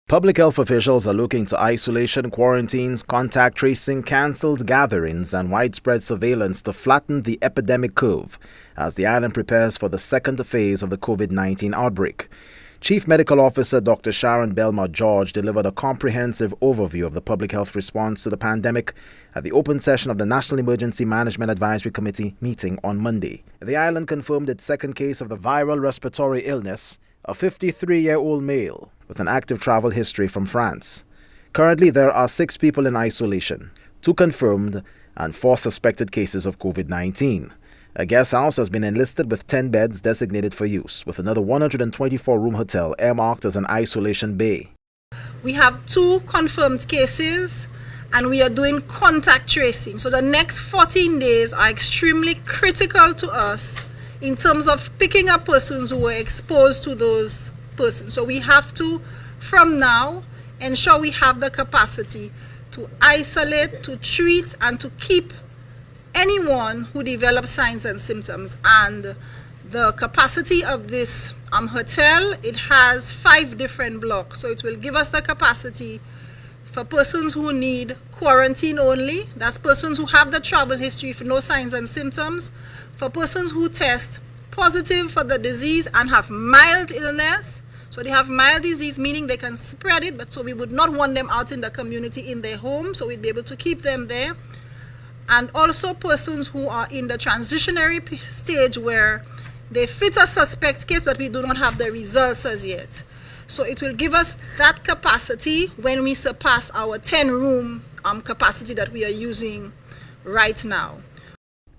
Public health officials are looking to isolation, quarantines, contact tracing, cancelled gatherings, and widespread surveillance to flatten the epidemic curve as the island prepares for the second phase of the COVID-19 outbreak. Chief Medical Officer Dr. Sharon Belmont George delivered a comprehensive overview of the public health response to the pandemic at the open session of the National Emergency Management Advisory Committee meeting on Monday. The island confirmed its second case of the viral respiratory illness, a 53-year-old male with an active travel history from France. Currently, there are 6 people in isolation, 2 confirmed and 4 suspected cases of COVID-19. A guest house has been enlisted with 10 beds designated for use, with another 124-room hotel earmarked as an isolation bay. We have 2 confirmed cases and we are doing contact tracing. So the next 14 days are extremely critical to us in terms of picking up persons who were exposed to those persons. So we have to, from now, ensure we have the capacity to isolate, to treat, and to keep anyone who develops signs and symptoms. And the capacity of this hotel, it has 5 different blocks. So it will give us the capacity for persons who need quarantine only. That's persons who have the travel history for no signs and symptoms. For persons who test positive for the disease and have mild illness. So they have mild disease, meaning they can spread it, but so we would not want them out in the community in their home. So we'd be able to keep them there. And also persons who are in the transitionary stage where they fit a suspect case, but we do not have the results as yet. So it will give us that capacity when we surpass our 10-room capacity that we are using right now.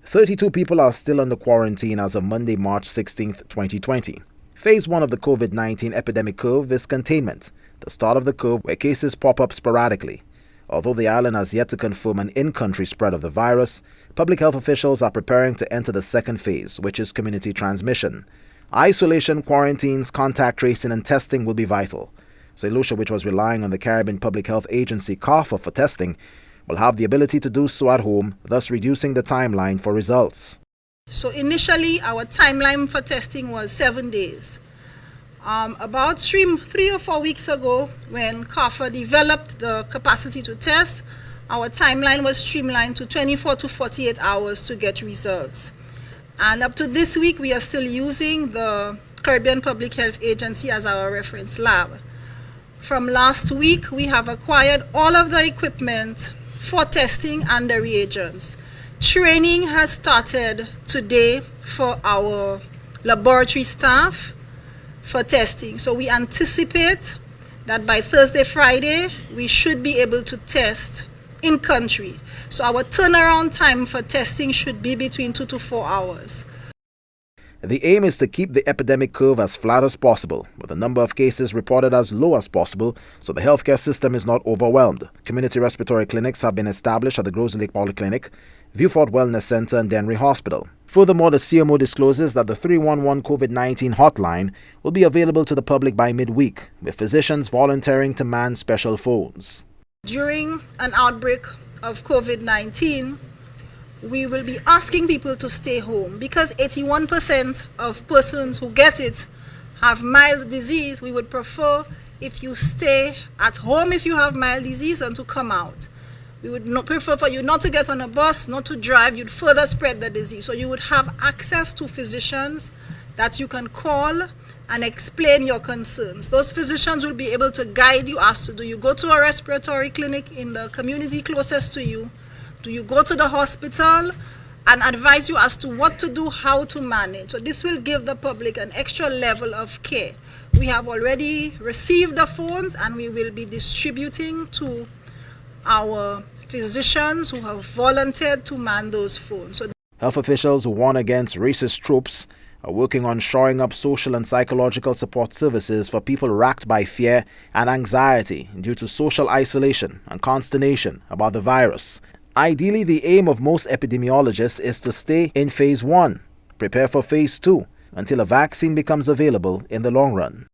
32 people are still under quarantine as of Monday, March 16, 2020. Phase 1 of the COVID-19 epidemic curve is containment, the start of the curve where cases pop up sporadically. Although the island has yet to confirm an in-country spread of the virus, public health officials are preparing to enter the second phase, which is community transmission. Isolation, quarantines, contact tracing, and testing will be vital. So Lucia, which was relying on the Caribbean Public Health Agency CARFA for testing, will have the ability to do so at home, thus reducing the timeline for results. So initially, our timeline for testing was 7 days. About 3 or 4 weeks ago, when CARFA developed the capacity to test, our timeline was streamlined to 24 to 48 hours to get results. And up to this week, we are still using the Caribbean Public Health Agency as our reference lab. From last week, we have acquired all of the equipment for testing and the reagents. Training has started today for our laboratory staff for testing. So we anticipate that by Thursday, Friday, we should be able to test in country. So our turnaround time for testing should be between 2 to 4 hours. The aim is to keep the epidemic curve as flat as possible, with the number of cases reported as low as possible, so the healthcare system is not overwhelmed. Community respiratory clinics have been established at the Grosse Lake Polyclinic, Viewfort Wellness Center, and Dennery Hospital. Furthermore, the CMO discloses that the 311 COVID-19 hotline will be available to the public by midweek, with physicians volunteering to man special phones. During an outbreak of COVID-19, we will be asking people to stay home because 81% of persons who get it have mild disease. We would prefer if you stay at home if you have mild disease and to come out. We would not prefer for you not to get on a bus, not to drive. You'd further spread the disease. So you would have access to physicians that you can call and explain your concerns. Those physicians will be able to guide you as to do you go to a respiratory clinic in the community closest to you? Do you go to the hospital, and advise you as to what to do, how to manage. So this will give the public an extra level of care. We have already received the phones and we will be distributing to our physicians who have volunteered to man those phones. So health officials who warn against racist tropes are working on shoring up social and psychological support services for people racked by fear and anxiety due to social isolation and consternation about the virus. Ideally, the aim of most epidemiologists is to stay in phase 1, prepare for phase 2, until a vaccine becomes available in the long run.